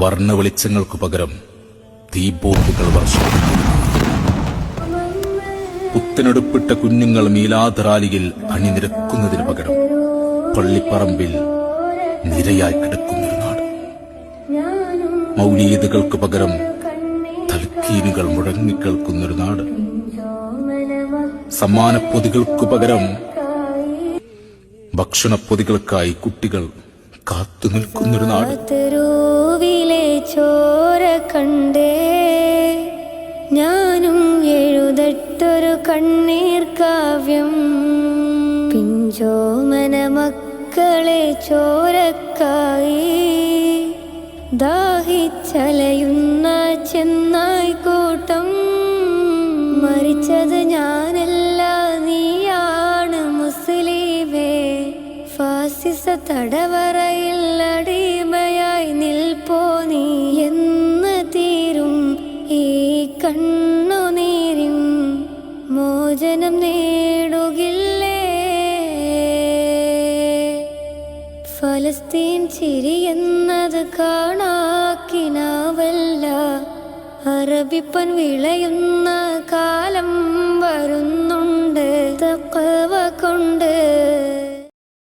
വർണ്ണ വെളിച്ചങ്ങൾക്കു പകരം തീബോംബുകൾ വർഷിക്കുന്നു. പുത്തനെടുപ്പിട്ട കുഞ്ഞുങ്ങൾ മീലാദ് റാലിയിൽ അണിനിരക്കുന്നതിന് പകരം പള്ളിപ്പറമ്പിൽ നിരയായി കിടക്കുന്നൊരു നാട്. മൗലീദുകൾക്ക് പകരം തൽക്കീനുകൾ മുഴങ്ങിക്കേൾക്കുന്നൊരു നാട്. സമ്മാനപ്പൊതികൾക്കു പകരം ഭക്ഷണപ്പൊതികൾക്കായി കുട്ടികൾ കാത്തു നിൽക്കുന്നൊരു നാട്. ചോര കണ്ടേ ഞാനും എഴുതട്ടൊരു കണ്ണീർ കാവ്യം. പിഞ്ചോമന മക്കളെ ചോരക്കായി ദാഹിച്ചലയുന്ന ചെന്നായി കൂട്ടം. മരിച്ചത് ഞാനല്ല നീയാണ് മുസ്ലിമേ. ഫാസിസ തടവറയിൽ അടിമയായി നിൽപ്പോ നീ എന്ന് തീരും ഈ കണ്ണുനീരും മോചനം നേടുകില്ലേ. ഫലസ്തീൻ ചിരിയെന്നത് കാണാക്കിനാവല്ല. അറബിപ്പൻ വിളയുന്ന കാലം വരുന്നുണ്ട് തഖ്വ കൊണ്ട്.